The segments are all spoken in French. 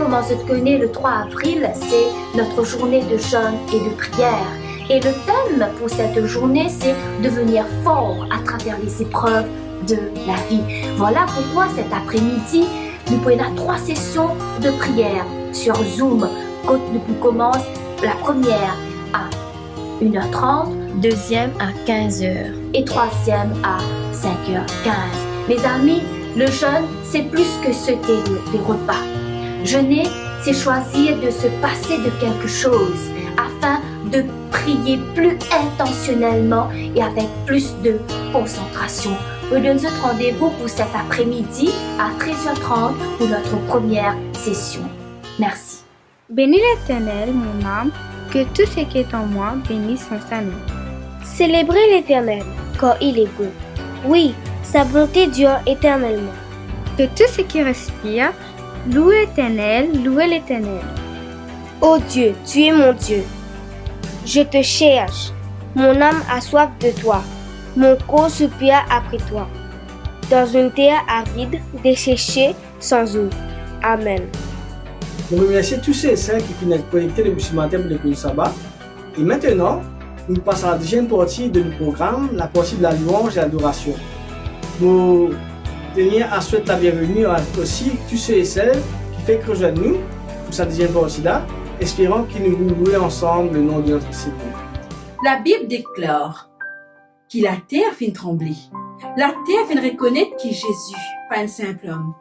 comment se connaît le 3 avril, c'est notre journée de jeûne et de prière. Et le thème pour cette journée, c'est devenir fort à travers les épreuves de la vie. Voilà pourquoi cet après-midi, nous prenons 3 sessions de prière sur Zoom. Nous commençons la première à 1h30, deuxième à 15h et troisième à 5h15. Mes amis, le jeûne, c'est plus que sauter les repas. Jeûner, c'est choisir de se passer de quelque chose afin de prier plus intentionnellement et avec plus de concentration. Nous donne ce rendez-vous pour cet après-midi à 13h30 pour notre première session. Merci. Bénis l'Éternel, mon âme, que tout ce qui est en moi bénisse son nom. Célébrez l'Éternel, car il est bon. Oui, sa bonté dure éternellement. Que tout ce qui respire, loue l'Éternel, louez l'Éternel. Ô Dieu, tu es mon Dieu. Je te cherche. Mon âme a soif de toi. Mon corps soupire après toi. Dans une terre aride, desséchée, sans eau. Amen. Nous remercions tous ceux et celles qui finissent connectés depuis ce matin pour l'école du sabbat. Et maintenant, nous passons à la deuxième partie de notre programme, la partie de la louange et l'adoration. Nous tenons à souhaiter la bienvenue à aussi tous ceux et celles qui font que rejoindre nous pour cette deuxième partie-là, espérant que nous louons ensemble le nom de notre Seigneur. La Bible déclare que la terre fit trembler. La terre fit reconnaître que Jésus, pas un simple homme,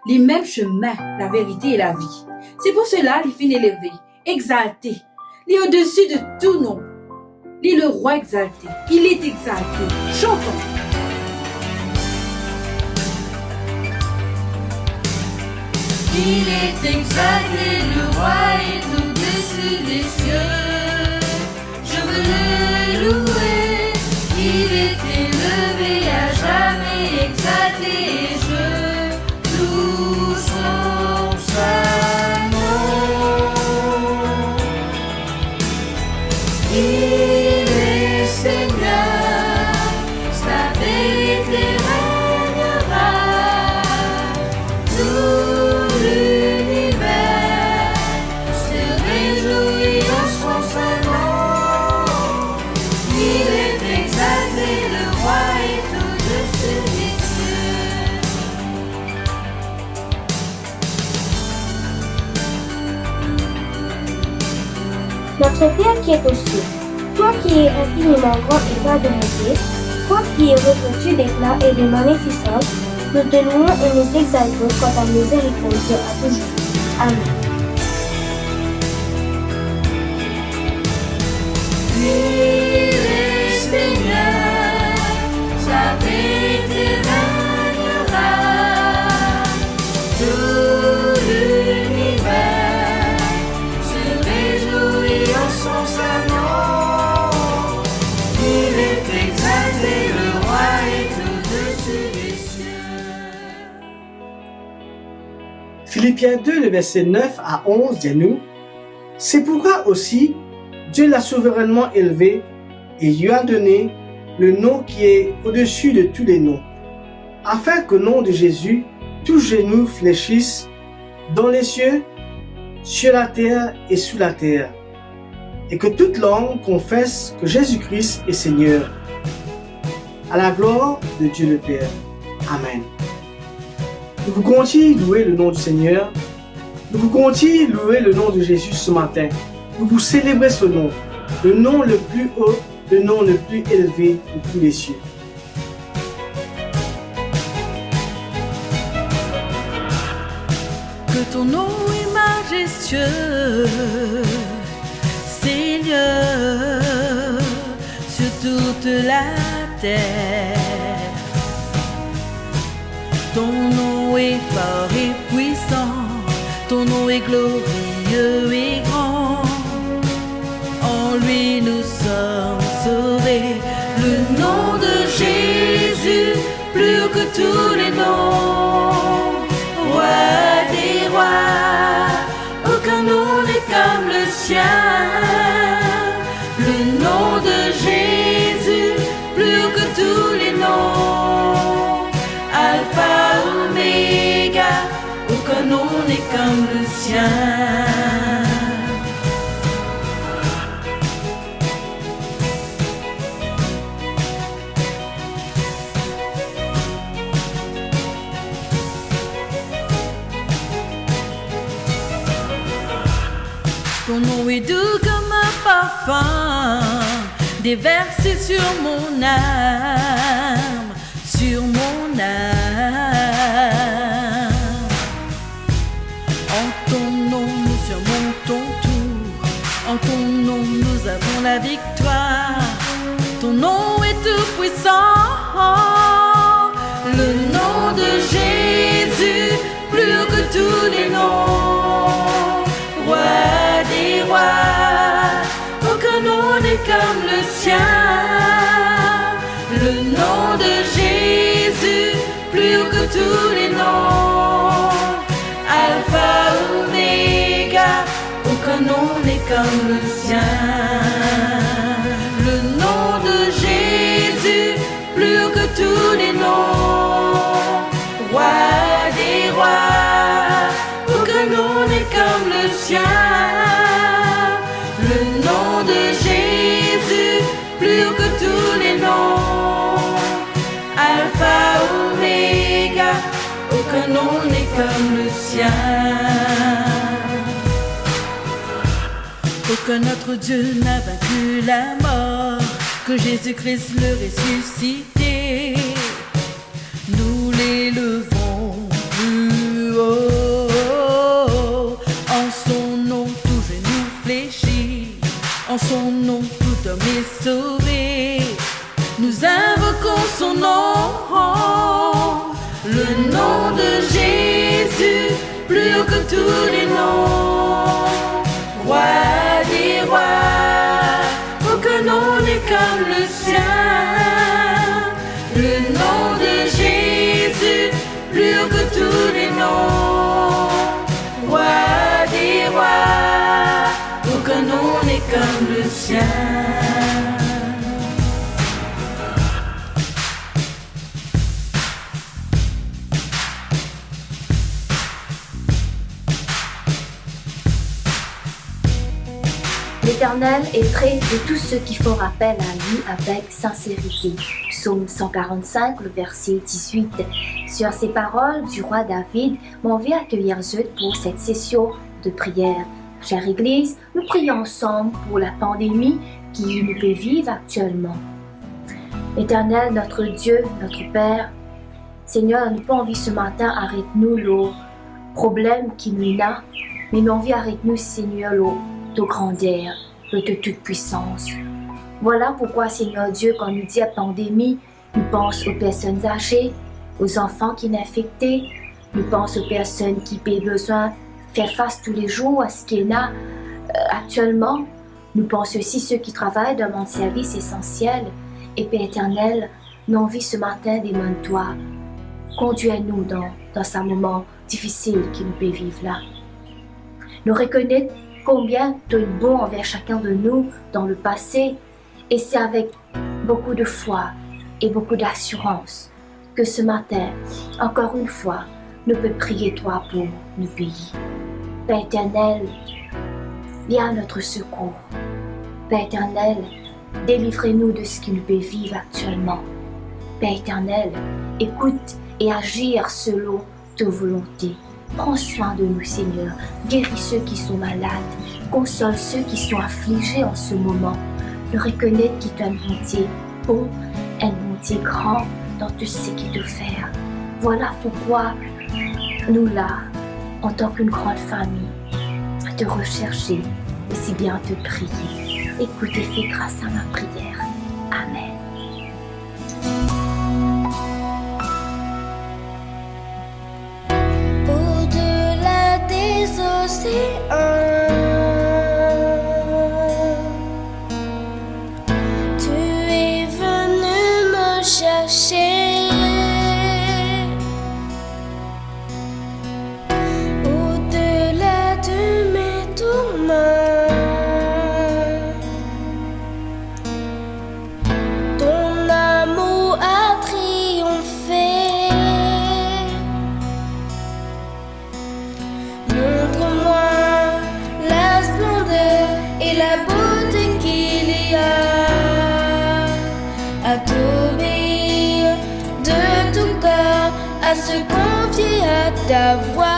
les mêmes chemins, la vérité et la vie. C'est pour cela qu'il fit élevé, exalté. Il est au-dessus de tout nom. Il est le roi exalté. Il est exalté. Chantons. Il est exalté, le roi est au-dessus des cieux. Je veux le louer. Il est élevé à jamais, exalté, et je loue son saint nom. Il est Seigneur, sa vérité régnera. Tout l'univers se réjouit en son saint nom. Il est exalté, le roi est au-dessus des cieux. Notre Père qui est aux cieux, toi qui es infiniment grand et plein de bonté, toi qui es revêtu d'éclat et de magnificence, nous te louons et nous t'exaltons quand ta miséricorde à toujours. Amen. Il est Seigneur, sa vérité régnera. Tout l'univers se réjouit en son saint nom. Il est exalté, le roi est au-dessus des cieux. Philippiens 2, le verset 9 à 11 dit-nous: c'est pourquoi aussi Dieu l'a souverainement élevé et lui a donné le nom qui est au-dessus de tous les noms, afin qu'au nom de Jésus, tous genoux fléchissent dans les cieux, sur la terre et sous la terre, et que toute langue confesse que Jésus-Christ est Seigneur, à la gloire de Dieu le Père. Amen. Nous vous continuons de louer le nom du Seigneur. Nous vous continuons de louer le nom de Jésus ce matin. Nous vous célébrez ce nom, le nom le plus haut, le nom le plus élevé de tous les cieux. Que ton nom est majestueux, Seigneur, sur toute la terre. Ton nom est fort et puissant, ton nom est glorieux et grand. En lui nous sommes sauvés, le nom de Jésus, plus que tous les noms. Roi des rois, aucun nom n'est comme le sien. Le nom de Jésus, plus que tous les noms. Alpha, Oméga, aucun nom n'est comme le sien. oui doux comme un parfum, déversé sur mon âme, sur mon âme. En ton nom nous surmontons tout, en ton nom nous avons la victoire. Ton nom est tout puissant, le nom de Jésus, plus haut que tous les noms. Roi des rois, aucun nom n'est comme le sien. Le nom de Jésus, plus haut que tous les noms. Alpha, Oméga, aucun nom n'est comme le sien. Le nom de Jésus, plus haut que tous les noms. Roi des rois, aucun nom n'est comme le sien. Le nom de Jésus, plus haut que tous les noms. Alpha, Oméga, aucun nom n'est comme le sien. Aucun autre Dieu n'a vaincu la mort, que Jésus-Christ le ressuscité. Nous l'élevons plus haut. En son nom tout genou fléchit, en son nom tout homme est sauvé. Nous invoquons son nom, le nom de Jésus, plus haut que tous les noms. Roi des rois, aucun nom n'est comme le sien. Le nom de Jésus, plus haut que tous les noms. Roi des rois, aucun nom n'est comme le sien. L'Éternel est près de tous ceux qui font appel à lui avec sincérité. Psaume 145, le verset 18. Sur ces paroles du roi David, m'en vient accueillir Jude pour cette session de prière. Chère Église, nous prions ensemble pour la pandémie qui nous fait vivre actuellement. Éternel, notre Dieu, notre Père, Seigneur, nous pas envie ce matin, arrête-nous le problème qui nous a, mais nous envie arrête-nous, Seigneur, de grandeur, de toute puissance. Voilà pourquoi, Seigneur Dieu, quand nous dit la pandémie, nous pensons aux personnes âgées, aux enfants qui sont infectés, nous pensons aux personnes qui ont besoin de faire face tous les jours à ce qu'il y a actuellement. Nous pensons aussi à ceux qui travaillent dans mon service essentiel. Et Père éternel, nous envie ce matin des mains de toi. Conduis-nous dans ce moment difficile qui nous peut vivre là. Nous reconnaissons combien tu es bon envers chacun de nous dans le passé, et c'est avec beaucoup de foi et beaucoup d'assurance que ce matin, encore une fois, nous pouvons prier toi pour nos pays. Père éternel, viens à notre secours. Père éternel, délivrez-nous de ce qui nous peut vivre actuellement. Père éternel, écoute et agir selon ta volonté. Prends soin de nous, Seigneur. Guéris ceux qui sont malades. Console ceux qui sont affligés en ce moment. Nous reconnaître qu'il est un bon Dieu bon, un bon Dieu grand dans tout ce qu'il te fait. Voilà pourquoi nous là, en tant qu'une grande famille, à te rechercher, aussi bien te prier. Écoute et fais grâce à ma prière. Amen. Au-delà des océans, tu es venu me chercher. Au-delà de mes tourments, ton amour a triomphé. Montre-moi la splendeur et la beauté qu'il y a à t'obéir de tout cœur, à se confier à ta voix.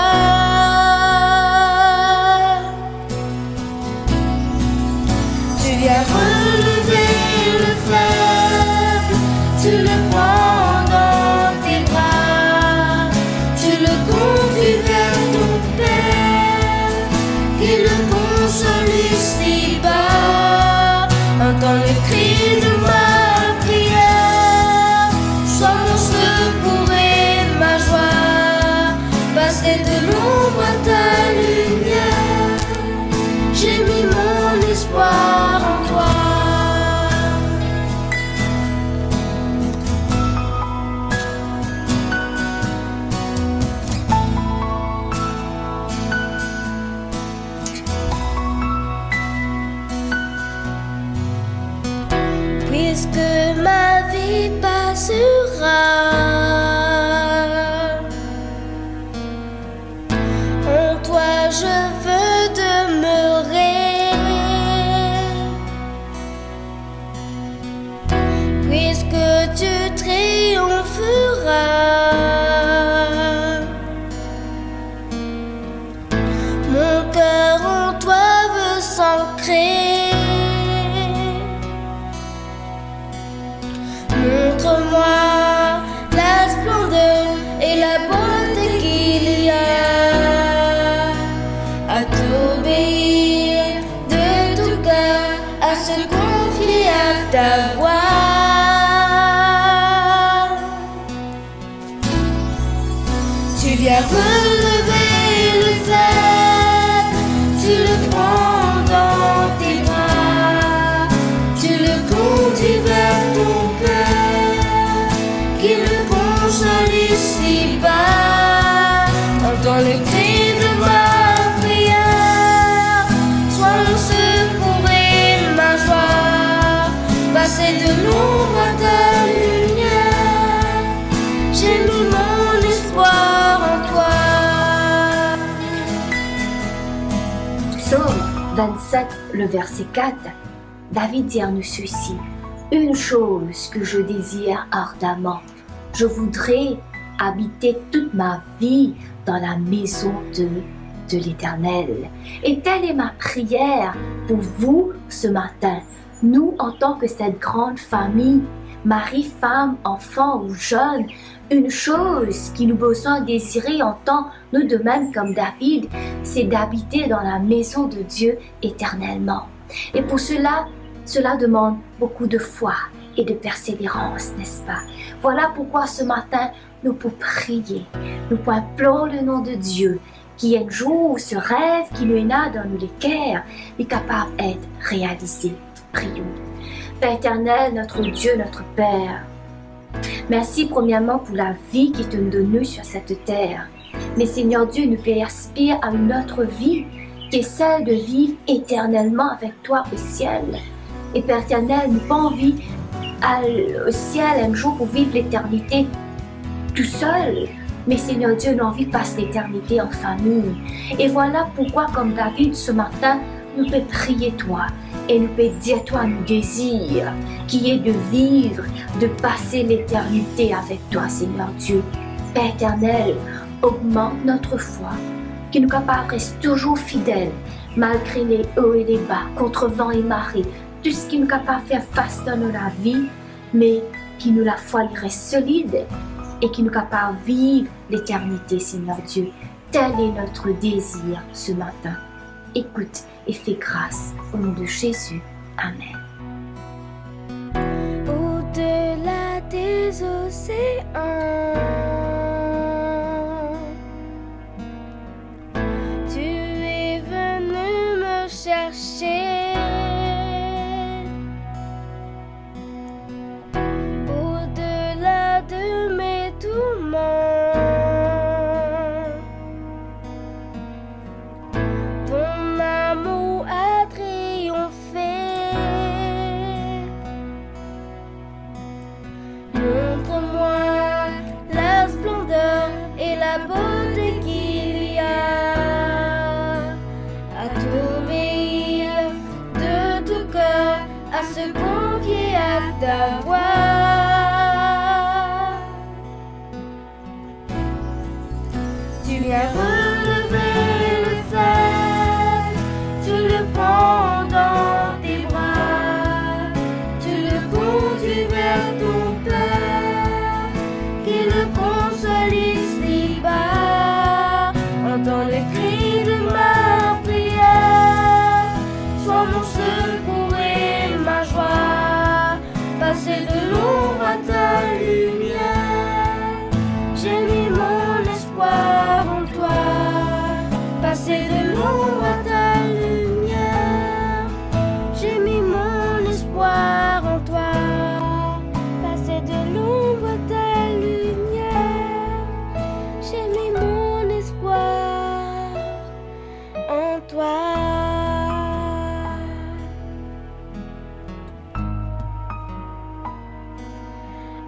Tu viens relever le faible, tu le prends dans tes bras, tu le conduis vers ton Père, qui le console ici-bas. Entends le cri de ma prière, sois mon secours et ma joie, passer de l'ombre à ta lumière, j'ai mis mon espoir en toi. Psaume 27, le verset 4, David dit en ceci: Une chose que je désire ardemment, je voudrais habiter toute ma vie dans la maison de l'Éternel. Et telle est ma prière pour vous ce matin. Nous, en tant que cette grande famille, mari, femme, enfant ou jeune, une chose qui nous besoin désirer en tant, nous de même comme David, c'est d'habiter dans la maison de Dieu éternellement. Et pour cela demande beaucoup de foi et de persévérance, n'est-ce pas? Voilà pourquoi ce matin, nous pouvons prier, nous pouvons implorer le nom de Dieu, qui un jour, ce rêve qui nous est né dans nos cœurs, est capable d'être réalisé. Prions. Père éternel, notre Dieu, notre Père, merci premièrement pour la vie qui te donne sur cette terre. Mais Seigneur Dieu, nous peut aspirer à une autre vie, qui est celle de vivre éternellement avec toi au ciel. Et Père éternel, nous pas envie au ciel un jour pour vivre l'éternité tout seul. Mais Seigneur Dieu, nous avons envie de passer l'éternité en famille. Et voilà pourquoi, comme David ce matin, nous peut prier toi. Et nous peut dire toi nos désirs, qui est de vivre, de passer l'éternité avec toi, Seigneur Dieu. Père éternel, augmente notre foi, qui nous capable de rester toujours fidèles, malgré les hauts et les bas, contre vent et marée, tout ce qui nous capable de faire face dans la vie, mais qui nous la foi reste solide et qui nous capable de vivre l'éternité, Seigneur Dieu. Tel est notre désir ce matin. Écoute et fais grâce au nom de Jésus. Amen. Au-delà des océans, tu es venu me chercher. Au-delà de mes tourments, ton amour a triomphé. Montre-moi la splendeur et la beauté qu'il y a à t'obéir de tout cœur, à se confier à ta voix. Tu viens relever le faible, tu le prends dans tes bras, tu le conduis vers ton Père, qui le console ici-bas. Entends le cri de ma prière, sois mon secours et ma joie, passer de l'ombre à ta lumière, j'ai mis mon espoir en toi, passer de l'ombre à ta lumière, j'ai mis mon espoir en toi, passer de l'ombre à ta lumière, j'ai mis mon espoir en toi.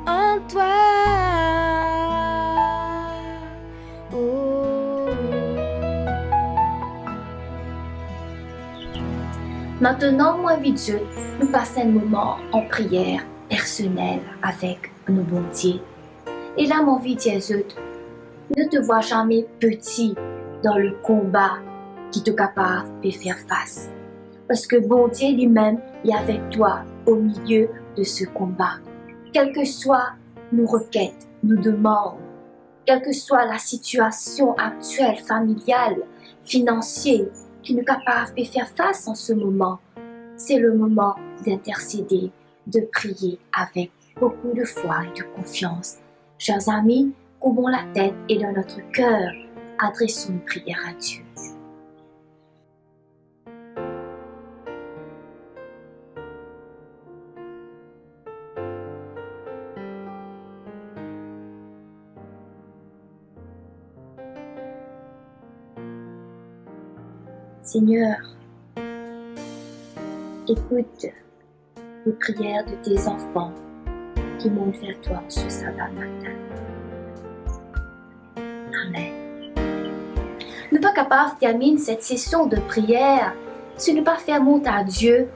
En toi. Oh. Maintenant, moi et Dieu, nous passons un moment en prière personnelle avec nos bons dieux. Et là, mon vie Dieu, ne te vois jamais petit dans le combat qui te capable de faire face. Parce que bon Dieu lui-même est avec toi au milieu de ce combat. Quelle que soit nos requêtes, nos demandes, quelle que soit la situation actuelle, familiale, financière, qui nous capable de faire face en ce moment, c'est le moment d'intercéder, de prier avec beaucoup de foi et de confiance. Chers amis, courbons la tête et dans notre cœur, adressons une prière à Dieu. Seigneur, écoute les prières de tes enfants qui montent vers toi ce sabbat matin. Amen. Ne pas capable de terminer cette session de prière si ne pas faire monter à Dieu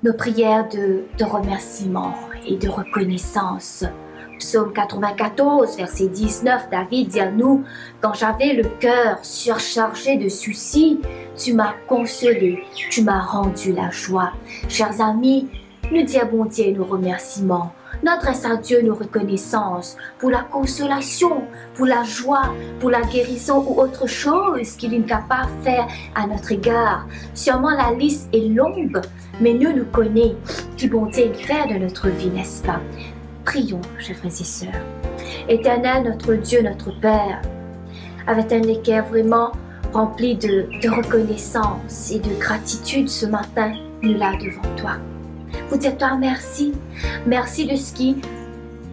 nos prières de remerciement et de reconnaissance. Psaume 94, verset 19, David dit à nous, « Quand j'avais le cœur surchargé de soucis, tu m'as consolé, tu m'as rendu la joie. » Chers amis, nous disons bon Dieu nos remerciements. Nous adressons à Dieu nos reconnaissances pour la consolation, pour la joie, pour la guérison ou autre chose qu'il est capable de faire à notre égard. Sûrement la liste est longue, mais nous connaissons qui bon Dieu fait de notre vie, n'est-ce pas? Prions, chers frères et sœurs. Éternel, notre Dieu, notre Père, avec un cœur vraiment rempli de reconnaissance et de gratitude ce matin, nous là devant toi. Vous dites toi merci. Merci de ce qui,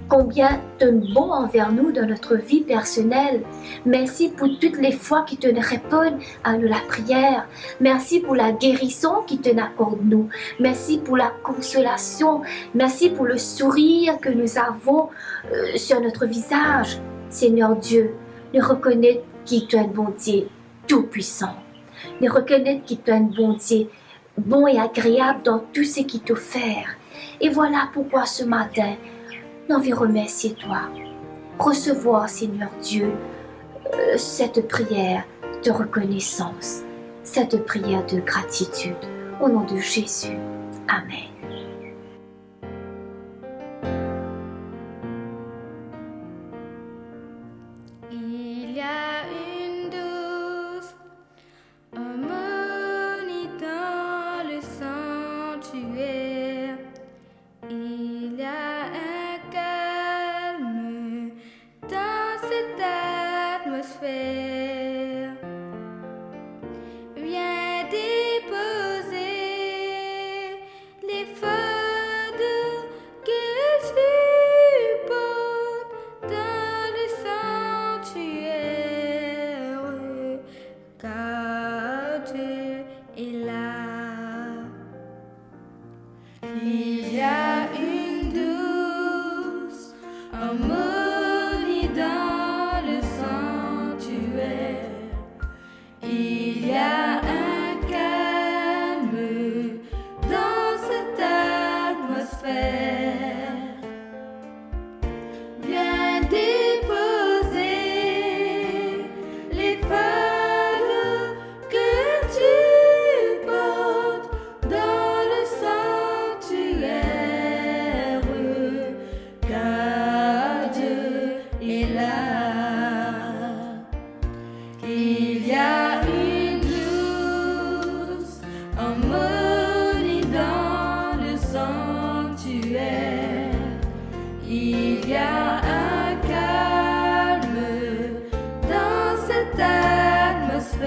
combien tu es bon envers nous dans notre vie personnelle. Merci pour toutes les fois qui te répondent à nous la prière. Merci pour la guérison qui te accorde nous. Merci pour la consolation. Merci pour le sourire que nous avons sur notre visage. Seigneur Dieu, nous reconnaissons qu'il tu es un bon Dieu tout-puissant. Nous reconnaissons qu'il tu es un bon Dieu bon et agréable dans tout ce qu'il t'a offert. Et voilà pourquoi ce matin, nous veux remercier toi. Recevoir, Seigneur Dieu, cette prière de reconnaissance, cette prière de gratitude. Au nom de Jésus. Amen. Il y a une douce harmonie dans le sanctuaire. Il y a un calme dans cette atmosphère. Viens déposer les fardeaux que tu portes dans le sanctuaire, car Dieu est là. Il y a une douce harmonie dans le sanctuaire. Il y a un calme dans cette atmosphère. Viens déposer les fardeaux que tu portes dans le sanctuaire, car Dieu est là. Il y a une douce harmonie dans le sanctuaire. Il y a un calme dans cette atmosphère.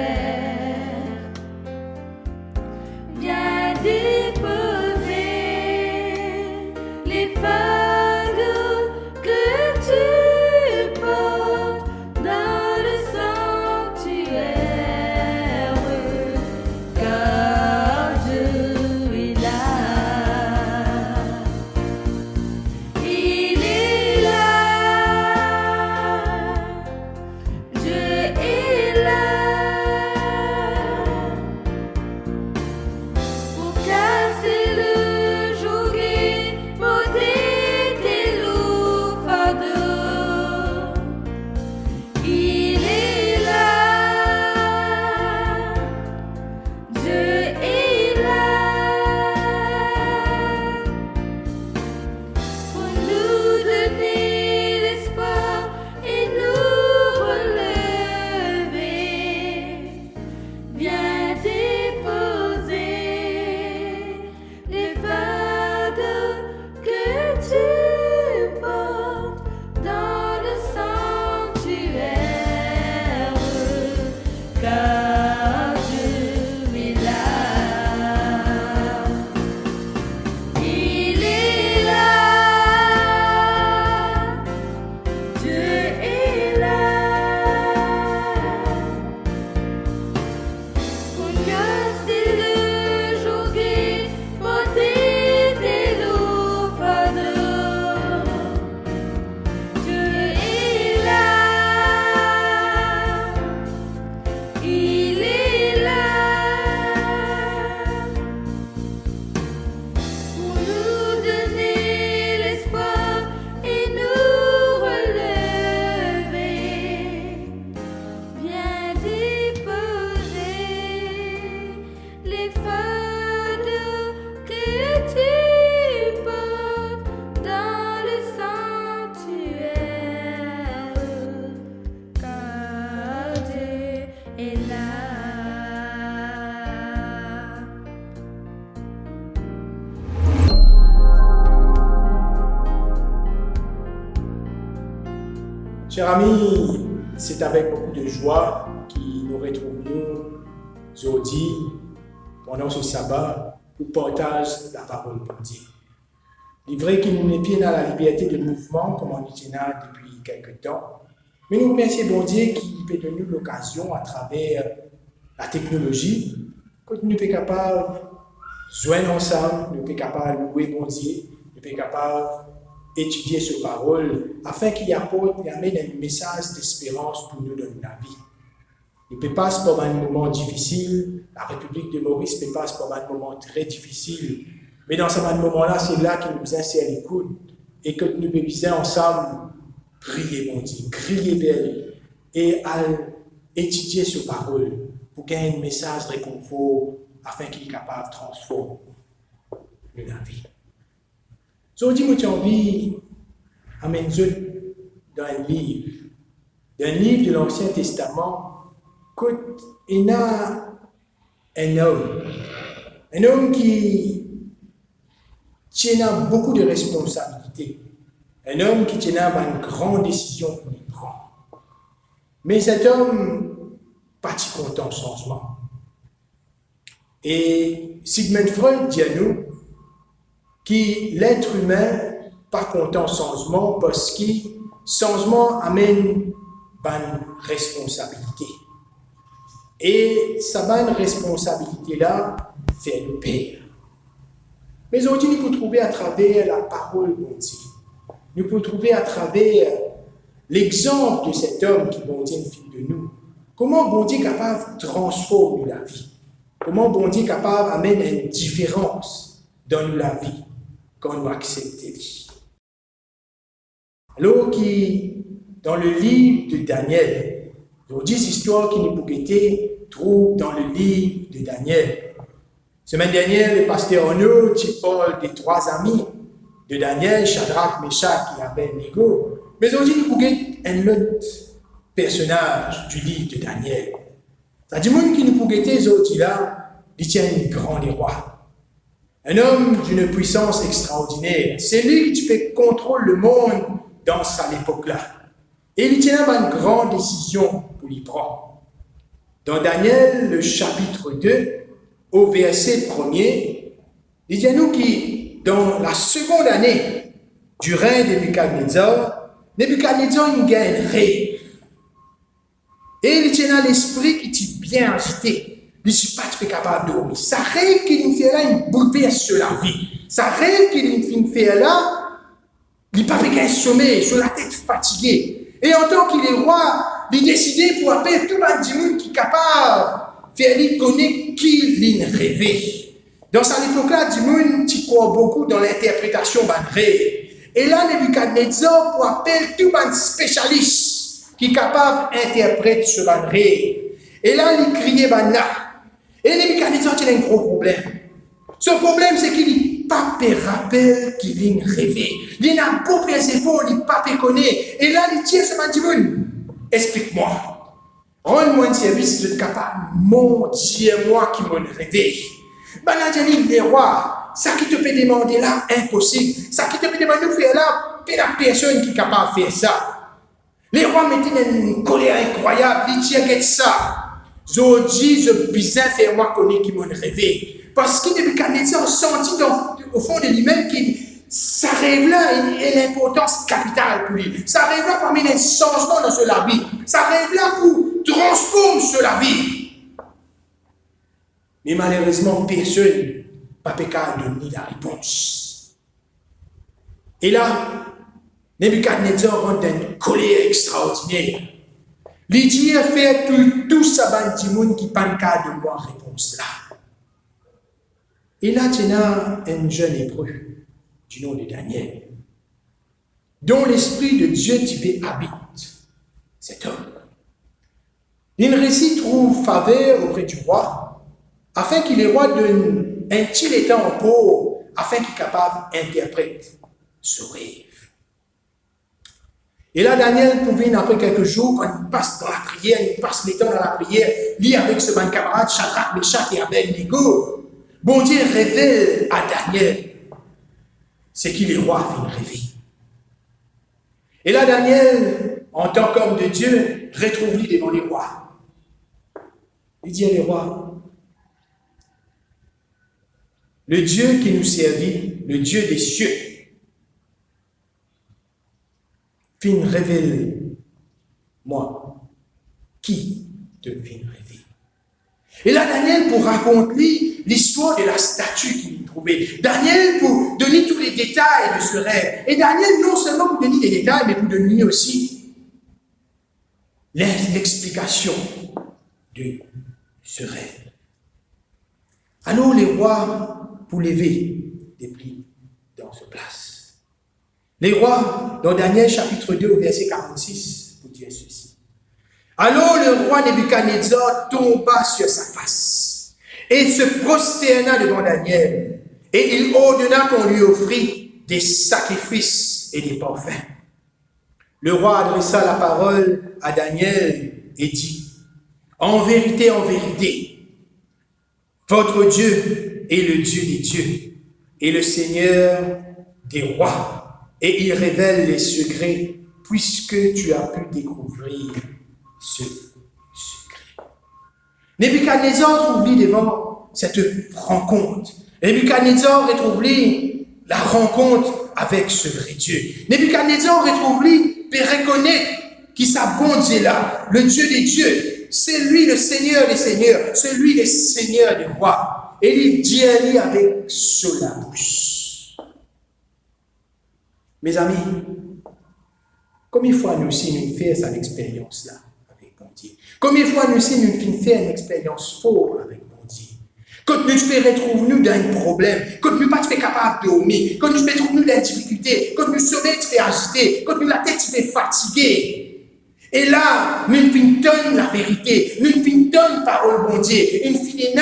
Viens déposer les fardeaux que tu portes dans le sanctuaire, car Dieu est là. Il est là, Dieu est là. Chers amis, c'est avec beaucoup de joie que nous retrouvons aujourd'hui pendant ce sabbat pour partager la parole de Dieu. Il est vrai qu'il nous met bien dans la liberté de mouvement comme on y là depuis quelque temps, mais nous remercions bon Dieu qui peut donner l'occasion à travers la technologie que nous sommes capables de joindre ensemble, nous sommes capables de louer bon Dieu, nous sommes capables d'étudier ses paroles afin qu'il apporte et amène un message d'espérance pour nous dans la vie. Il peut passer par un moment difficile, la République de Maurice peut passer par un moment très difficile, mais dans ce moment-là, c'est là qu'il nous insère les coudes et que nous puissions ensemble prier mon Dieu, crier vers lui et étudier ses paroles pour gagner un message de réconfort afin qu'il soit capable de transformer notre vie. Aujourd'hui, nous avons envie d'amener dans un livre de l'Ancien Testament, qu'il y a un homme qui tient beaucoup de responsabilités, un homme qui tient une grande décision pour les prendre. Mais cet homme pas content du changement. Et Sigmund Freud dit à nous que l'être humain pas content du changement parce que le changement amène une responsabilité. Et sa bonne responsabilité-là fait nous peur. Mais aujourd'hui, nous pouvons trouver à travers la parole de Dieu. Nous pouvons trouver à travers l'exemple de cet homme qui bon Dieu fait de nous. Comment bon Dieu est capable de transformer la vie. Comment bon Dieu est capable d'amener une différence dans la vie quand nous acceptons lui. Alors dans le livre de Daniel, il y a 10 histoires qui nous trouvent dans le livre de Daniel. Semaine dernière, le pasteur Arnaud parle des 3 amis de Daniel, Shadrach, Meshach et Abednego. Mais aujourd'hui, nous pouvons un autre personnage du livre de Daniel. C'est-à-dire qui nous pouvons aujourd'hui là, il tient un grand roi. Un homme d'une puissance extraordinaire. C'est lui qui fait contrôler le monde dans cette époque-là. Et il tient une grande décision pour lui prendre. Dans Daniel, le chapitre 2, au verset 1er, il dit à nous que dans la seconde année du règne de Nebuchadnezzar, il a un rêve. Et il tient à l'esprit qui est bien agité. Il n'est pas capable de dormir. Ça rêve qu'il nous fait là, il bouleverse sur la vie. Ça rêve qu'il nous fait là, il n'est pas qu'un sommeil, sur la tête fatiguée. Et en tant qu'il est roi, il décide pour appeler tout le monde qui est capable de faire lui connaître qui il rêvé. Dans cette époque-là, du monde qui croit beaucoup dans l'interprétation d'un rêve. Et là, Nebuchadnezzar pour appeler tout un spécialiste qui est capable d'interpréter ce un rêve. Et là, il criait là. Et Nebuchadnezzar a un gros problème. Ce problème, c'est qu'il n'a pas rappel qu'il a rêvé. Il n'a pas fait ses efforts, il n'a pas connaître. Et là, il tient ce man. Explique-moi. Rends-moi un service, je suis capable. Mon Dieu, moi qui m'en rêvé. Banadjani, les rois, ça qui te peut demander là, impossible. Ça qui te peut demander de faire là, c'est la personne qui est capable de faire ça. Les rois mettaient une colère incroyable, ils disaient ça. Je dis, je besoin faire moi connaître qui m'en rêvé. Parce que Nebuchadnezzar a senti au fond de lui-même que ça rêve-là est l'importance capitale pour lui. Ça rêve-là pour amener un changement dans ce vie. Ça rêve-là pour transformer ce vie. Mais malheureusement, personne n'a pas donné la réponse. Et là, Nebuchadnezzar rentre dans une colère extraordinaire. Il dit à faire tout ça, qui n'a pas de moi réponse là. Et là, tu as un jeune hébreu du nom de Daniel, dont l'esprit de Dieu habite cet homme. Il récit trouve faveur auprès du roi, afin qu'il est roi d'un petit état en peau, afin qu'il soit capable d'interpréter ce rêve. Et là, Daniel pouvait, après quelques jours, quand il passe dans la prière, il passe les temps dans la prière, lit avec ce bon camarade, Shadrach, Meshach et Abednego. Bon Dieu révèle à Daniel ce qu'il est roi vient rêver. Et là, Daniel en tant qu'homme de Dieu, retrouve-lui devant les rois. Il dit à les rois, le Dieu qui nous servit, le Dieu des cieux, fin révèle-moi qui te fin révèle. Et là, Daniel, pour raconter l'histoire de la statue qu'il trouvait, Daniel, pour donner tous les détails de ce rêve, et Daniel, non seulement pour donner les détails, mais pour donner aussi l'explication de ce rêve. Alors, les rois, pour lever des plis dans ce place. Les rois, dans Daniel chapitre 2, au verset 46, pour dire ceci. Alors le roi Nebuchadnezzar tomba sur sa face et se prosterna devant Daniel, et il ordonna qu'on lui offrit des sacrifices et des parfums. Le roi adressa la parole à Daniel et dit, en vérité, votre Dieu est le Dieu des dieux et le Seigneur des rois, et il révèle les secrets puisque tu as pu découvrir ce secret. Nebuchadnezzar trouve devant cette rencontre. Nebuchadnezzar retrouve la rencontre avec ce vrai Dieu. Nebuchadnezzar retrouve et reconnaît qu'il sa bon Dieu là, le Dieu des dieux. C'est lui le Seigneur des seigneurs, c'est lui le Seigneur des rois. Et il dit à lui avec cela bouche. Mes amis, combien de fois nous aussi nous faisons cette expérience-là avec mon Dieu? Combien de fois nous aussi nous faisons une expérience forte avec mon Dieu? Quand nous faisons retrouver nous dans un problème, quand nous ne sommes pas capables de dormir, quand nous faisons nous dans une difficulté, quand nous sommes agités, quand nous la tête est fatiguée. Et là, nous finissons la vérité, nous finissons parole bon Dieu, nous finissons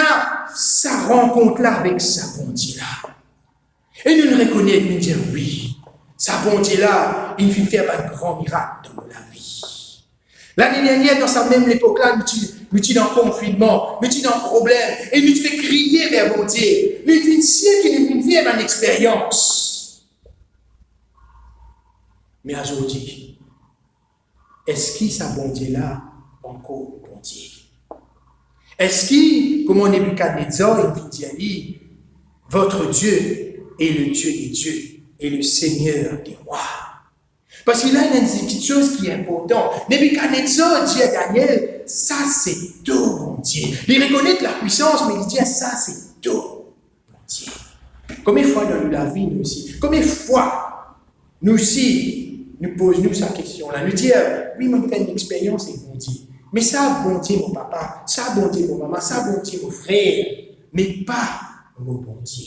sa rencontre-là avec sa bon Dieu là. Et nous reconnaissons, nous disons oui, sa bon Dieu là, il finit faire un grand miracle dans la vie. L'année dernière, dans sa même époque-là, nous étions dans le confinement, nous étions dans le problème, et nous faisons crier vers mon Dieu. Nous finissons qu'il nous fait une expérience. Mais aujourd'hui, est-ce qu'il sa bon Dieu là encore bon Dieu? Est-ce qu'il, comme on est Nebuchadnezzar, il dit, votre Dieu est le Dieu des dieux et le Seigneur des rois? Parce qu'il a une petite chose qui est importante. Nebuchadnezzar dit à Daniel, ça c'est tout mon Dieu. Il reconnaît la puissance, mais il dit, ça c'est tout mon Dieu. Combien de fois dans la vie, nous aussi, combien de fois nous aussi, nous posons cette question-là, nous disons, oui, on fait une expérience avec mon Dieu. Mais ça, bon Dieu, mon papa, ça, bon Dieu, mon maman, ça, bon Dieu, mon frère, mais pas mon bon Dieu.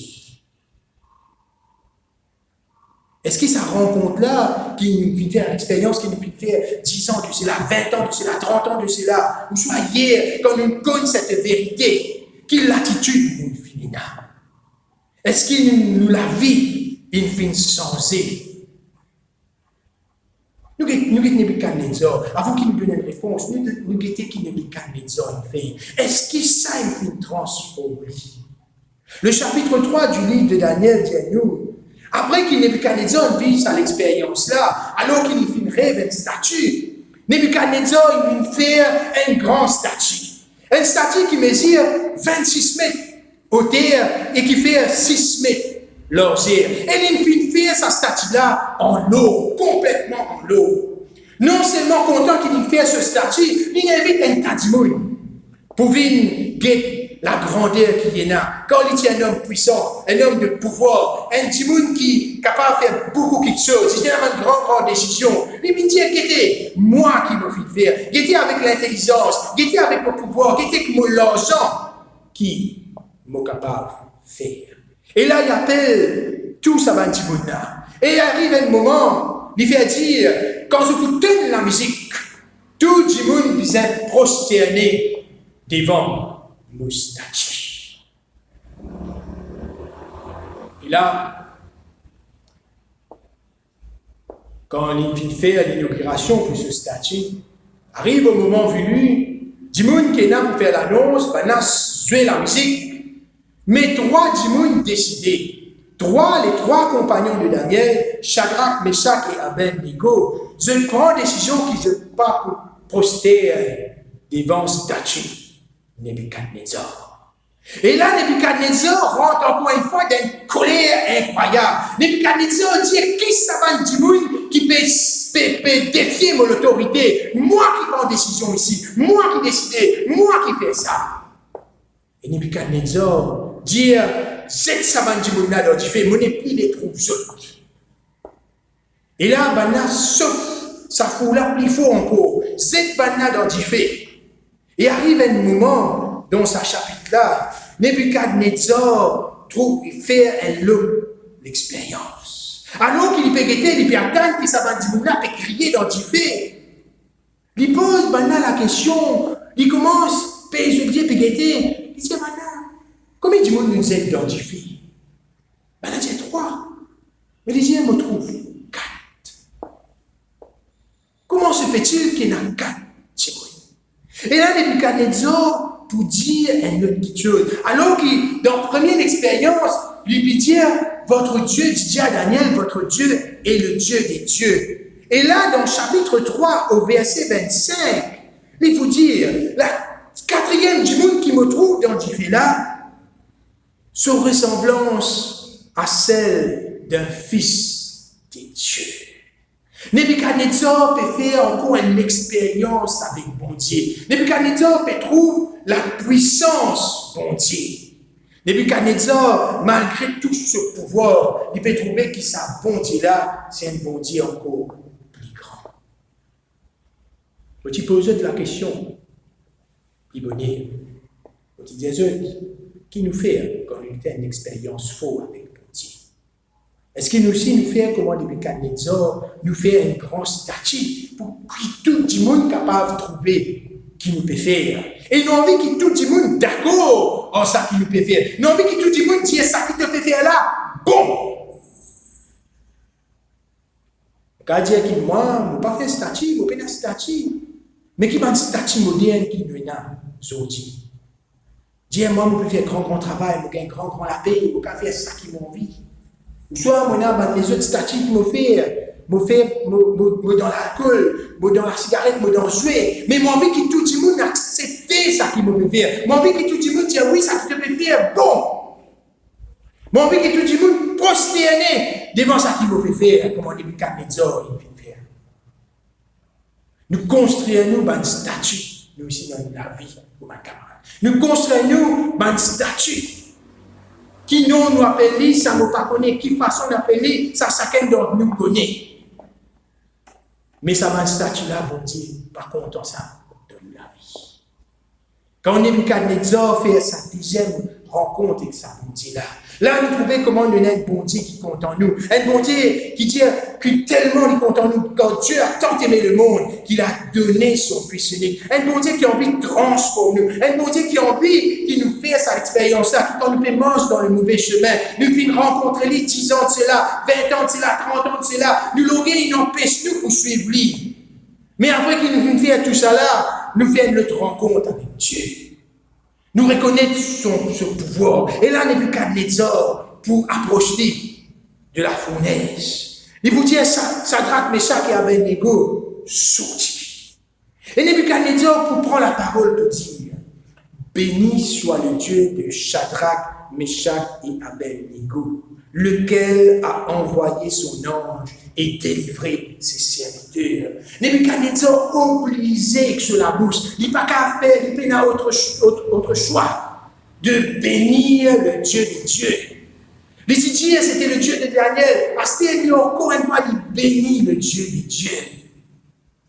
Est-ce que ça rencontre-là, qui nous fait faire une expérience, qui nous fait faire 10 ans de cela, 20 ans de cela, 30 ans de cela, ou soit hier, quand nous connaissons cette vérité, quelle attitude nous finit là? Est-ce qu'il nous la vit, il finit sensé? Nous guettons Nebuchadnezzar, avant qu'il nous donne une réponse, nous guettons qui Nebuchadnezzar fait. Est-ce que ça il fait transformer? Le chapitre 3 du livre de Daniel dit à nous, après que Nebuchadnezzar vit à l'expérience-là, alors qu'il fait une rêve, une statue, Nebuchadnezzar il fait un grand statue. Une statue qui mesure 26 mètres hauteur et qui fait 6 mètres largeur. Et il fait sa statue-là en l'eau, complètement en l'eau. Non seulement content qu'il fait ce statue, il invite un tadimoun pour venir guetter la grandeur qu'il y en a. Quand il est un homme puissant, un homme de pouvoir, un timoun qui est capable de faire beaucoup de choses, il a une grande décision. Il me dit, guettez, moi qui me fais faire, guettez avec l'intelligence, guettez avec mon pouvoir, guettez avec mon l'argent, qui m'est capable de faire. Et là, il appelle tout ça va timoun-là. Et il arrive un moment, il fait dire, quand je vous donne la musique, tout le monde vient prosterner devant nos statues. Et là, quand il fait l'inauguration pour ce statut, arrive au moment voulu, du monde qui est là pour faire l'annonce, va jouer la musique, mais 3 du monde décidés. les trois compagnons de Daniel, Shadrach, Meshach et Abednego, je prends décision qu'ils ne pas proster devant statue Nebuchadnezzar. Et là, Nebuchadnezzar rentre encore une fois dans une colère incroyable. Nebuchadnezzar dit, qui ça va du monde qui peut défier mon autorité? Moi qui prends décision ici, moi qui décide, moi qui fais ça. Et Nebuchadnezzar dit, cette savane du monde là, il fait mon épée les trouve autres. Et là, Bana sauf ça fout là plus fort encore. Cette Bana dans du fait. Et arrive un moment dans sa chapitre là, Nebuchadnezzar trouve faire un long l'expérience. Alors qu'il peut guetter, il peut attendre que savane du monde là peut crier dans du fait. Il pose Bana la question, il commence, peut étudier, peut guetter. Il dit, Bana, combien de monde nous aide dans du fait? Bana dit 3. Mais les gens me trouvent 4. Comment se fait-il qu'il y en a 4 chez moi? Et là, Nebuchadnezzar, pour dire une autre chose, alors qu'il, dans la première expérience, lui peut dire, votre Dieu, dit à Daniel, votre Dieu est le Dieu des dieux. Et là, dans le chapitre 3, au verset 25, il faut dire, la quatrième du monde qui me trouve dans ce fait là, son ressemblance à celle d'un fils de Dieu. Nebuchadnezzar peut faire encore une expérience avec bon Dieu. Nebuchadnezzar peut trouver la puissance bon Dieu. Nebuchadnezzar, malgré tout ce pouvoir, il peut trouver que sa bon Dieu là, c'est un bon Dieu encore plus grand. Tu poses la question, Ibonnier, tu dis, qui nous fait quand on fait une expérience fausse avec bon Dieu? Est-ce qu'il nous aussi nous fait comment Nebuchadnezzar nous fait une grande statue pour que tout le monde capable de trouver qui nous peut faire? Et nous avons envie que tout le monde d'accord en ça qui nous peut faire. Nous avons envie que tout le monde dise ça qui te peut faire là. Bon! Quand dire que moi, je ne pas faire statue, je ne pas faire statue. Mais qui m'a une statue moderne qui nous a aujourd'hui? Dire moi, je peux faire grand travail, je peux faire grand la paix, je peux faire ça qui m'a envie. Soit moi, les autres statues qui m'ont fait, dans l'alcool, dans la cigarette, dans le jouet. Mais moi, envie que tout le monde accepte ça qui me fait faire. Moi, envie que tout le monde dise oui, ça te peut faire bon. Moi, envie que tout le monde prosterner devant ça qui me fait faire, comme on dit, Nebuchadnezzar, il peut faire. Nous construisons une statue, nous aussi dans la vie, pour ma camarade. Nous construisons une statue. Qui nous appelle, ça ne nous pas connaît. Qui façon d'appeler, ça chacun d'entre nous connaît. Mais ça va un statut là, bon Dieu, par contre, ça donne la vie. Quand Nebuchadnezzar fait sa deuxième rencontre avec sa bon Dieu là nous trouvons comment on a un bon Dieu qui compte en nous. Un bon Dieu qui dit que tellement il compte en nous, quand Dieu a tant aimé le monde, qu'il a donné son Fils unique. Un bon Dieu qui a envie de transformer nous. Un bon Dieu qui a envie de nous faire cette expérience-là, qui quand nous fait marcher dans le mauvais chemin, nous finissons rencontrer les 10 ans de cela, 20 ans de cela, 30 ans de cela, nous l'aurait, il empêche nous pour suivre lui. Mais après qu'il nous fait tout ça là, nous faisons notre rencontre avec Dieu. Nous reconnaissons son pouvoir. Et là, Nebuchadnezzar, pour approcher de la fournaise, il vous dit, Shadrach, Meshach et Abednego, sortis. Et Nebuchadnezzar, pour prendre la parole, pour dire, béni soit le Dieu de Shadrach, Meshach et Abednego, lequel a envoyé son ange et délivré ses serviteurs. Nebuchadnezzar obligé que sur la bouche, il n'a pas qu'à faire, il n'a autre choix de bénir le Dieu des dieux. Les Syriens, c'était le Dieu de Daniel. Astère, encore une fois, il bénit le Dieu des dieux.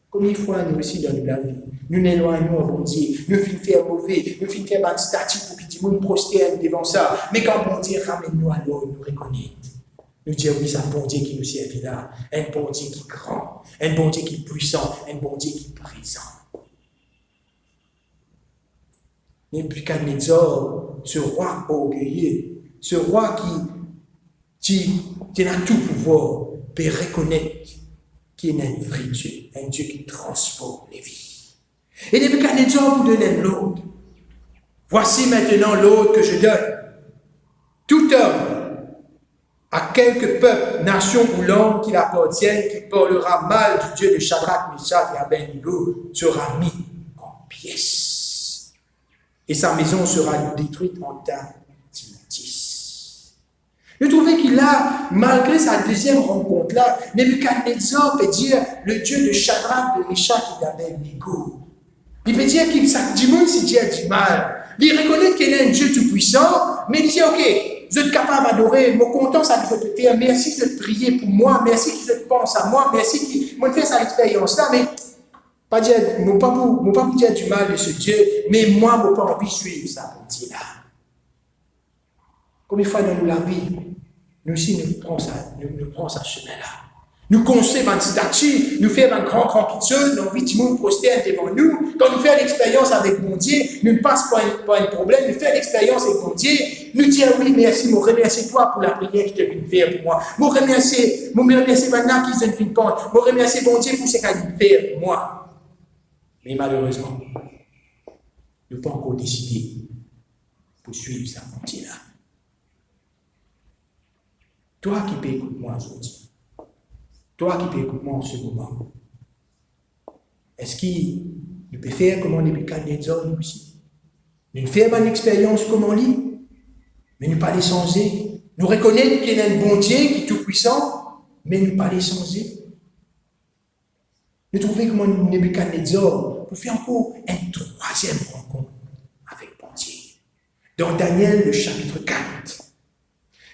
Combien de fois nous aussi dans la vie, nous n'éloignons bon Dieu, nous finissons faire mauvais, nous finissons faire un statut pour que tout le monde prosterne devant ça. Mais quand bon Dieu ramène-nous à l'eau, nous reconnaît. Nous disons oui, c'est un bon Dieu qui nous servit là, un bon Dieu qui est grand, un bon Dieu qui est puissant, un bon Dieu qui est présent. Nebuchadnezzar, ce roi orgueilleux, ce roi qui a tout pouvoir, peut reconnaître qu'il y a un vrai Dieu, un Dieu qui transforme les vies. Et Nebuchadnezzar vous donne l'ordre. Voici maintenant l'ordre que je donne. Tout homme à quelque peuple, nation ou langue qu'il appartienne, qui parlera mal du Dieu de Shadrach, Meshach et Abednego sera mis en pièces. Et sa maison sera détruite en tas d'immondices. Vous trouvez qu'il a, malgré sa deuxième rencontre-là, Nebuchadnezzar peut dire le Dieu de Shadrach, de Meshach et d'Abednego. Il peut dire qu'il dit monde si Dieu a du mal. Il reconnaît qu'il est un Dieu tout-puissant, mais il dit ok, vous êtes capable d'adorer, je suis content ça que je peux faire, merci de prier pour moi, merci que je pense à moi, merci que je fais cette expérience-là, mais pas dire, je ne pas vous dire du mal de ce Dieu, mais moi, je n'ai pas envie de suivre ça, là. Combien de fois dans la vie, nous aussi, nous prenons ce chemin-là. Nous construisons une statue, nous faisons un grand pitié, nous envie tout le monde prosterne devant nous. Quand nous faisons l'expérience avec mon Dieu, nous ne passons pas un problème, nous faisons l'expérience avec mon Dieu, nous disons oui, merci, je remercie toi pour la prière que tu viens de faire pour moi. Je remercie maintenant qu'ils viennent de faire, je remercie mon Dieu pour ce qu'il vient de faire pour moi. Mais malheureusement, nous n'avons pas encore décidé pour suivre sa volonté-là. Toi qui peux écouter moi aujourd'hui, toi qui peux écouter moi en ce moment, est-ce qu'il peut faire comme on est Nebuchadnezzar nous aussi? Nous faisons une expérience comme on lit, mais nous pas les changer. Nous reconnaître qu'il y a un bon Dieu qui est tout puissant, mais nous pas les changer. Nous trouvons comme Nebuchadnezzar pour faire encore une troisième rencontre avec bon Dieu. Dans Daniel, le chapitre 4,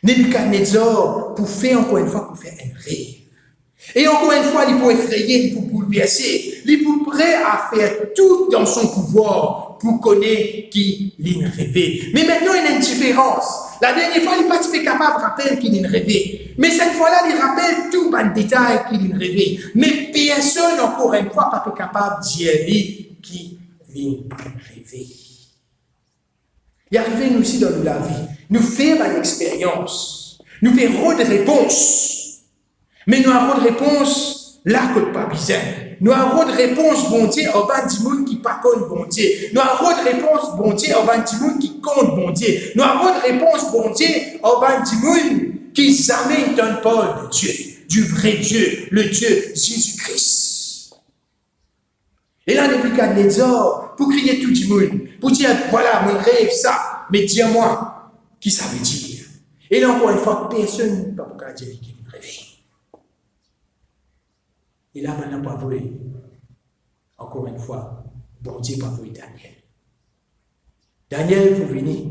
Nebuchadnezzar pour faire encore une fois, pour faire un rêve. Et encore une fois, il peut effrayer, il peut bouleverser, il peut prêt à faire tout dans son pouvoir pour connaître qui il rêvait. Mais maintenant, il y a une différence. La dernière fois, il n'est pas capable de rappeler qu'il rêvait. Mais cette fois-là, il rappelle tout dans le détail qu'il rêvait. Mais personne, encore une fois, pas capable de dire qu'il rêvait. Il arrive nous aussi dans la vie. Nous faisons une expérience. Nous faisons des réponses. Mais nous avons de réponse là que pas besoin. Nous avons de réponse bon Dieu au ban du monde qui pas compte bon Dieu. Nous avons de réponse bon Dieu au ban du monde qui compte bon Dieu. Nous avons de réponse bon Dieu au ban du monde qui jamais ne donne pas de Dieu, du vrai Dieu, le Dieu Jésus-Christ. Et là, Nebuchadnezzar, pour crier tout le monde, pour dire voilà, mon rêve ça, mais dis-moi qui ça veut dire. Et là, encore une fois, personne ne peut pas dire qu'il rêve. Et là, maintenant, pas vrai. Encore une fois, bon Dieu, pas vrai Daniel. Daniel, pour venir,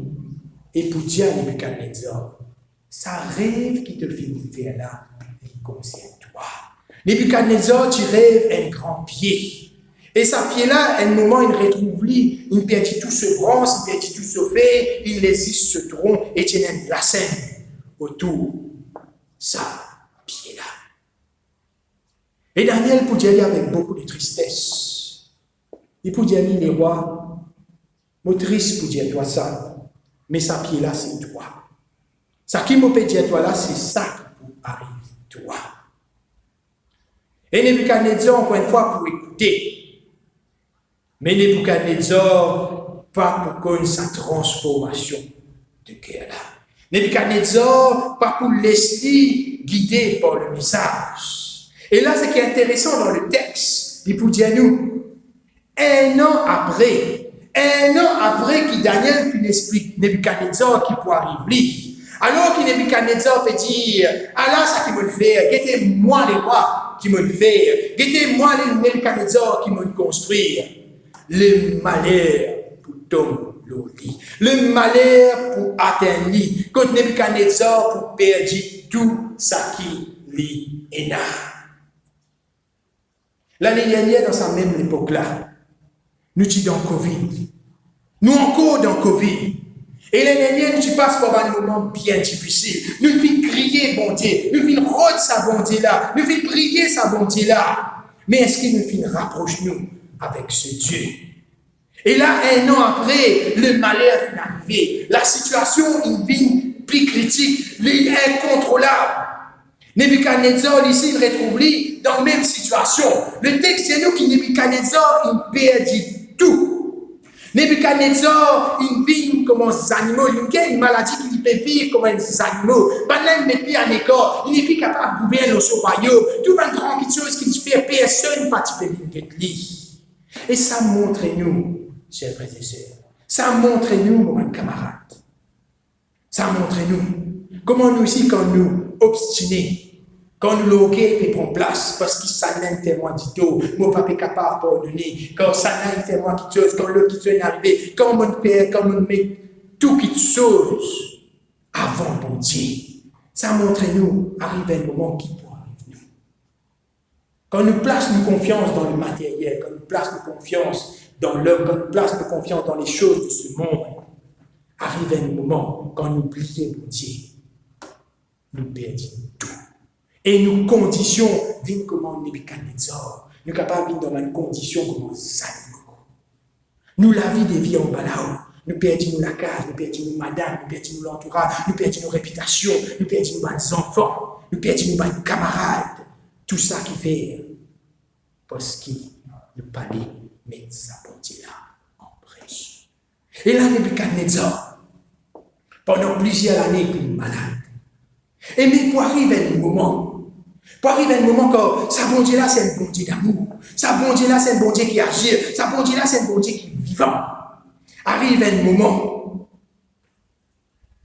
et pour dire à Nebuchadnezzar, ça rêve qui te fait faire là, il concerne toi. Nebuchadnezzar, tu rêves un grand pied. Et sa pied-là, à un moment, il retrouve lui, il perdit tout ce bronze, il perdit tout ce fait, il laisse ce tronc et tient la scène autour sa pied-là. Et Daniel peut dire avec beaucoup de tristesse. Il peut dire, les rois, mon triste pour dire toi ça, mais sa pied là, c'est toi. Ça qui me peut dire toi là, c'est ça qui peut arriver, toi. Et Nebuchadnezzar, encore une fois, pour écouter. Mais Nebuchadnezzar, pas pour connaître sa transformation de cœur là. Nebuchadnezzar, pas pour laisser guider par le message. Et là, ce qui est intéressant dans le texte, il peut dire nous, un an après que Daniel finit expliquer Nebuchadnezzar qui peut arriver, alors que Nebuchadnezzar peut dire, Allah, ça qui me le fait, guettez-moi les rois qui me le fait, guettez-moi les Nebuchadnezzar qui me le construire. Le malheur pour tomber l'oli, le malheur pour atteindre lui, quand Nebuchadnezzar pour perdre tout ça qui lui est là. L'année dernière, dans cette même époque-là, nous étions dans Covid. Nous encore dans Covid. Et l'année dernière, nous passons par un moment bien difficile. Nous venons crier bon Dieu. Nous venons rôder sa bonté là. Nous venons prier sa bonté là. Mais est-ce qu'il nous venons rapprocher nous avec ce Dieu? Et là, un an après, le malheur vient arriver. La situation vient plus critique, incontrôlable. Nebuchadnezzar, ici, il retrouve lui dans la même situation. Le texte, c'est nous qui Nebuchadnezzar, il perdit tout. Nebuchadnezzar, il vit comme des animaux. Il a une maladie qui peut vivre comme des animaux. Maintenant, il n'est plus en école. Il n'est plus capable de gouverner son royaume. Tout une grande chose qu'il fait, personne ne peut vivre de lui. Et ça montre nous, chers frères et sœurs, ça montre nous, mon camarade. Ça montre nous comment nous aussi, quand nous obstinés, quand nous l'occupons et prend place, parce que ça n'a fait moi du tout, mon papa est capable de pardonner, quand ça n'a fait moi quelque chose, quand l'autre qui est arrivé, quand mon père, quand on met tout quelque chose avant bon Dieu. Ça montre nous, arrive un moment qui pourra avec nous. Quand nous plaçons nos confiance dans le matériel, quand nous plaçons nos confiance dans l'homme, quand nous plaçons nos confiance dans les choses de ce monde, arrive un moment quand nous oublions bon Dieu, nous perdons tout. Et nos conditions viennent comme Nebuchadnezzar. Nous sommes capables de vivre dans une condition comme des animaux. Nous, la vie des vies en bas là-haut. Nous perdons la case, nous perdons madame, nous perdons l'entourage, nous perdons nos réputations, nous perdons nos enfants, nous perdons nos camarades. Tout ça qui fait parce qu'il ne pas mettre sa bonté là en brèche. Et là, Nebuchadnezzar, pendant plusieurs années, il est malade. Et mais pour arriver à un moment quand sa bon Dieu là, c'est un bon Dieu d'amour. Sa bon Dieu là, c'est un bon Dieu qui agit. Sa bon Dieu là, c'est un bon Dieu qui est vivant. Arrive un moment,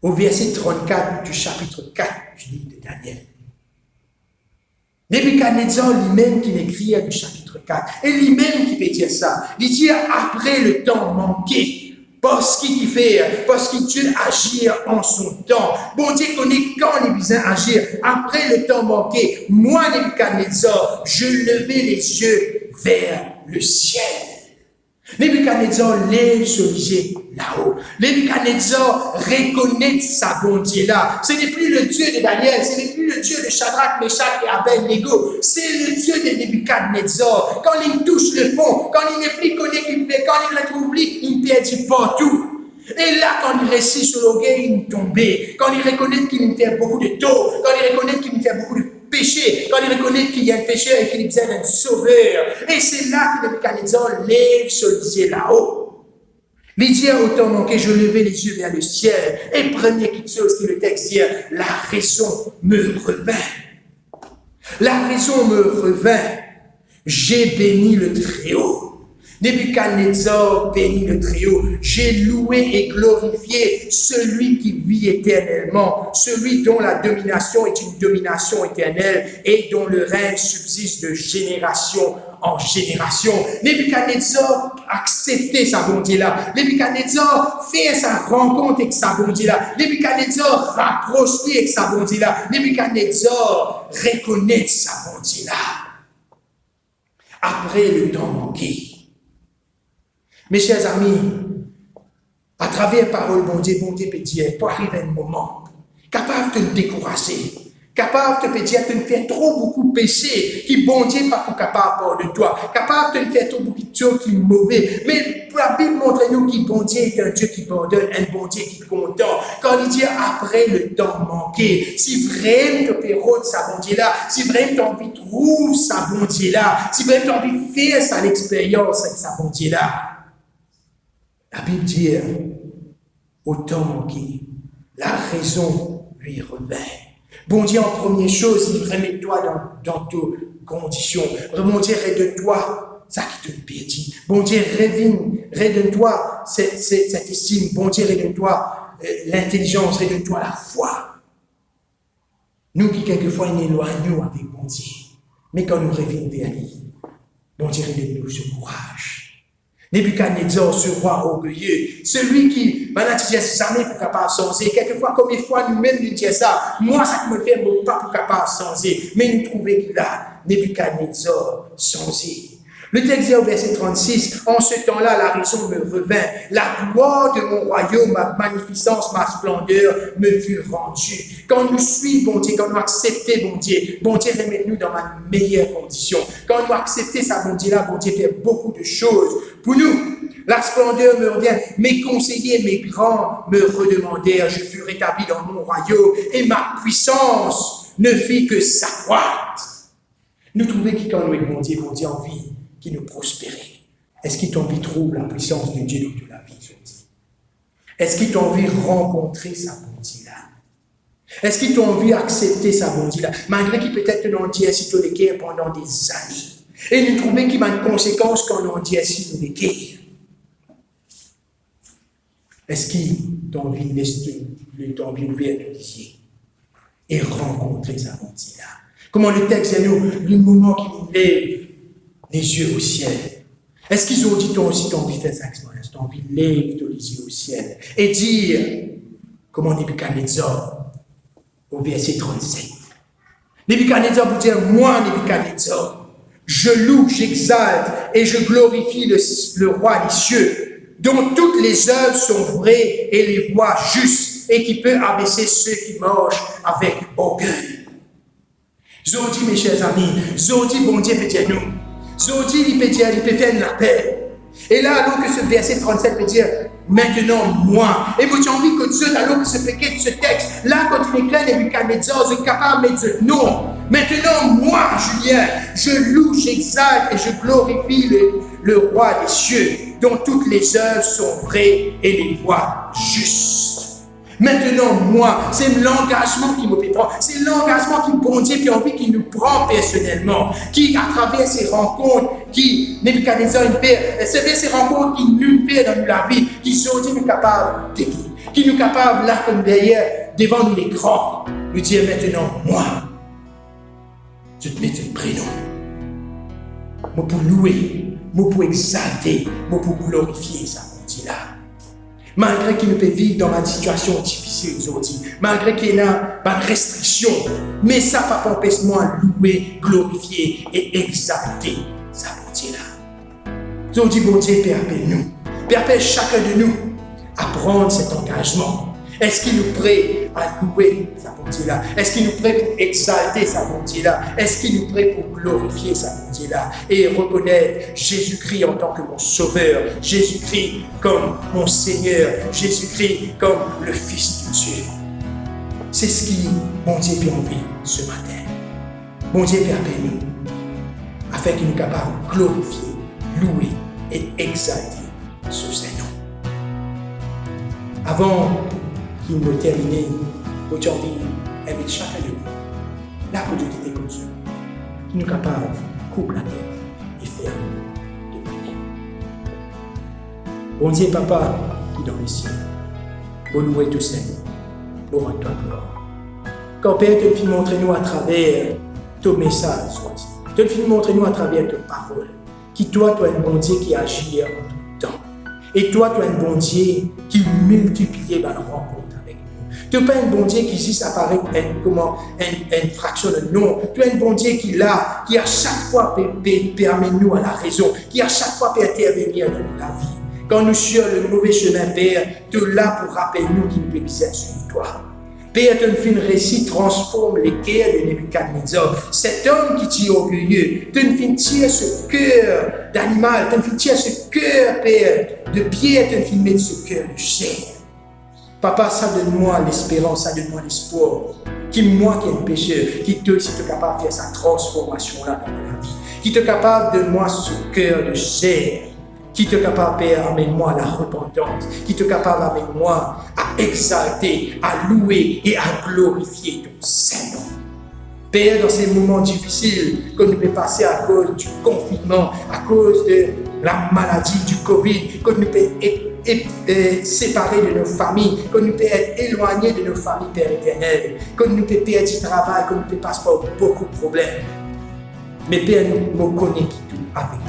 au verset 34 du chapitre 4 du livre de Daniel. Nebuchadnezzar lui-même qui écrit du chapitre 4, et lui-même qui peut dire ça. Il dit après le temps manqué. Parce qu'il fait, parce que Dieu agit en son temps. Bon Dieu connaît quand il est besoin d'agir. Après le temps manqué, moi, Nebuchadnezzar, je levais les yeux vers le ciel. Nebuchadnezzar lève sur les yeux là-haut. Nebuchadnezzar reconnaît sa bonté là. Ce n'est plus le Dieu de Daniel, ce n'est plus le Dieu de Shadrach, Meshach et Abednego. C'est le Dieu de Nebuchadnezzar. Quand il touche le fond, quand il n'est plus connu qu'il fait, quand il retrouve lui, il perd partout. Et là, quand il récit sur l'orgueil, il est tombé. Quand il reconnaît qu'il me fait beaucoup de tort, quand il reconnaît qu'il me fait beaucoup de péché, quand il reconnaît qu'il y a un pécheur et qu'il a besoin d'un sauveur. Et c'est là que Nebuchadnezzar lève ce yeux là-haut. Il dit autant manqué, je levais les yeux vers le ciel. Et première chose que le texte dit, la raison me revint. La raison me revint. J'ai béni le Très-Haut. Nebuchadnezzar bénit le Très-Haut. J'ai loué et glorifié celui qui vit éternellement, celui dont la domination est une domination éternelle et dont le règne subsiste de génération en génération. Nebuchadnezzar acceptait sa bonté-là. Nebuchadnezzar fait sa rencontre avec sa bonté-là. Nebuchadnezzar rapproche-lui avec sa bonté-là. Nebuchadnezzar reconnaît sa bonté-là. Après le temps manqué, mes chers amis, à travers parole bonté peut dire, pour arriver à un moment, capable de te décourager, capable de te dire, tu ne fais trop beaucoup de péchés, qui bon Dieu pas capable de toi, capable de te faire trop beaucoup de choses qui sont mauvais, mais la Bible montre nous que bon Dieu est un Dieu qui pardonne, un bon Dieu qui est content. Quand il dit après le temps manqué, si vraiment tu peux rendre sa bonté là, si vraiment tu as envie de trouver sa bonté là, si vraiment tu as envie de faire sa expérience avec sa bonté là, la Bible dit, au temps manqué, la raison lui revint. Bon Dieu, en première chose, il remet-toi dans tes conditions. Bon Dieu, redonne-toi ça qui te perdit. Bon Dieu, redonne-toi cette estime. Bon Dieu, redonne-toi l'intelligence, redonne-toi la foi. Nous qui, quelquefois, nous éloignons avec bon Dieu. Mais quand nous revenons vers lui, bon Dieu, redonne-nous ce courage. Nebuchadnezzar, ce roi orgueilleux, celui qui, maintenant, tu dis jamais pour capable de changer. Quelquefois, comme des fois, nous-mêmes, nous disons ça. Moi, ça me fait pas pour capable de changer. Mais nous trouvons que là, Nebuchadnezzar changé. Le texte dit au verset 36, en ce temps-là, la raison me revint. La gloire de mon royaume, ma magnificence, ma splendeur me fut rendue. Quand nous suivons, bon Dieu, quand nous acceptons, bon Dieu, remet-nous dans ma meilleure condition. Quand nous acceptons sa bonté là, bon Dieu fait beaucoup de choses pour nous. La splendeur me revient. Mes conseillers, mes grands me redemandèrent. Je fus rétabli dans mon royaume et ma puissance ne fit que s'accroître. Nous trouvons que quand nous avons bon Dieu envie qui nous prospérer. Est-ce qu'il t'en trouble la puissance de Dieu dans la vie? Est-ce qu'ils t'ont envie de rencontrer sa bonté-là? Est-ce qu'ils t'ont envie d'accepter sa bonté-là? Malgré qu'ils peut-être te l'ont dit si tu les guerres pendant des années. Et nous trouvons qu'il y a une conséquence quand on dit si nous les guerres. Est-ce qu'ils t'ont envie de ouvrir le yeux et rencontrer sa bonté-là? Comment le texte dit nous, le moment qui nous lève les yeux au ciel. Est-ce qu'ils ont dit toi aussi t'as envie de faire ça expérience? T'as envie de lever les yeux au ciel et dire comment Nebuchadnezzar au verset 37. Nebuchadnezzar vous dire, moi Nebuchadnezzar, je loue, j'exalte et je glorifie le roi des cieux, dont toutes les œuvres sont vraies et les voies justes, et qui peut abaisser ceux qui marchent avec orgueil. Zodi, mes chers amis, Zodi, bon Dieu peut dire nous. Zodi, il peut dire, il peut faire la paix. Et là, alors que ce verset 37 peut dire, maintenant, moi. Et moi, j'ai envie que Dieu, alors que ce paquet de ce texte, là, quand il écrit Nebuchadnezzar, je suis capable de mettre non. Maintenant, moi, Julien, je loue, j'exalte et je glorifie le roi des cieux, dont toutes les œuvres sont vraies et les voies justes. Maintenant, moi, c'est l'engagement qui me prend, c'est l'engagement qui bon Dieu qui a envie qu'il nous prend personnellement, qui à travers ces rencontres, qui Nebuchadnezzar une paix, c'est ces rencontres qui nous paix dans la vie, qui sont nous capables de qui nous capables là comme derrière, devant nous l'écran, nous dire maintenant, moi, je te mets un prénom, moi pour louer, moi pour exalter, moi pour glorifier sa bonté là. Malgré qu'il ne peut vivre dans une situation difficile aujourd'hui, malgré qu'il y a pas de restrictions, mais ça ne va pas empêcher moi de louer, glorifier et exalter sa bonté là. Aujourd'hui, bon Dieu, Père, appelle-nous. Père, appelle chacun de nous à prendre cet engagement. Est-ce qu'il nous prête à louer sa bonté là? Est-ce qu'il nous prête pour exalter sa bonté là? Est-ce qu'il nous prête pour glorifier sa bonté là? Et reconnaître Jésus-Christ en tant que mon sauveur, Jésus-Christ comme mon Seigneur, Jésus-Christ comme le Fils de Dieu. C'est ce qui, mon Dieu, peut envie ce matin. Mon Dieu, permet-nous, afin qu'il nous capable de glorifier, louer et exalter ce Saint-Nom. Avant qu'il me termine, aujourd'hui, invite chacun de nous, là que Dieu t'était comme ça, qui nous capable de couper la tête et faire des prières. Bon Dieu, Papa, qui est dans les cieux, bon louer tout Seigneur, bon rendre toi gloire. Quand Père, tu me montres nous à travers ton message, tu me montres nous à travers tes paroles, qui toi, tu es un bon Dieu qui agit en tout temps. Et toi, tu es un bon Dieu qui multiplie la rencontre. Tu n'es pas un bon Dieu qui juste apparaît une fraction de non. Tu es un bon Dieu qui à chaque fois permet nous à la raison, qui à chaque fois peut intervenir dans la vie. Quand nous sommes sur le mauvais chemin, Père, tu es là pour rappeler nous qu'il peut viser sur toi. Père, tu fais un récit transforme les cœurs de Nebuchadnezzar. Cet homme qui est orgueilleux, tu fais tirer ce cœur d'animal, tu fais tirer ce cœur, Père, de pierre, tu fais mettre ce cœur de chair. Papa, ça donne-moi l'espérance, ça donne-moi l'espoir. Moi qui est un pécheur, qui te si tu es capable de faire cette transformation-là dans ma vie, qui te capable de moi ce cœur de chair, qui te capable, Père, amène-moi à la repentance, qui te capable, amène-moi à exalter, à louer et à glorifier ton Saint-Nom. Père, dans ces moments difficiles que nous pouvons passer à cause du confinement, à cause de la maladie du Covid, que nous pouvons être séparés de nos familles, que nous pouvons être éloignés de nos familles, Père éternel, que nous pouvons perdre du travail, que nous pouvons passer par beaucoup de problèmes. Mais Père, nous connaissons tout avec nous.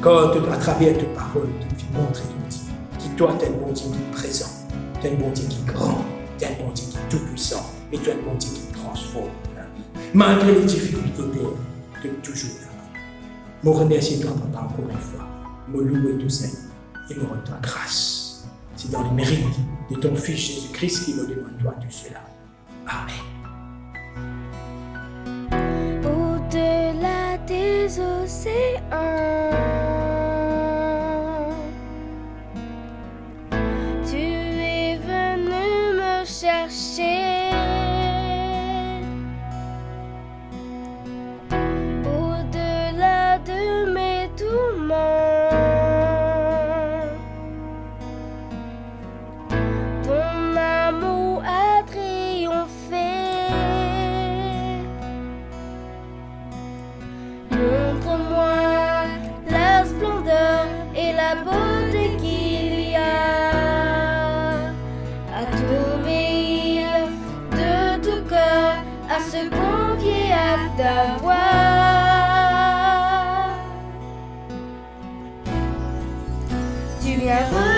Quand à travers tes paroles, tu nous montres que toi, tu es un bon Dieu qui est présent, tu es un bon Dieu qui est grand, tu es un bon Dieu qui est tout-puissant, et tu es un bon Dieu qui transforme la vie. Malgré les difficultés, Père, tu es toujours là. Je remercie toi, Papa, encore une fois. Je loue tout Seigneur et me rends toi grâce. C'est dans le mérite de ton Fils Jésus-Christ qui me demande toi tout cela. Amen. Au-delà des océans, tu es venu me chercher. Au-delà de mes tourments, Bienvenue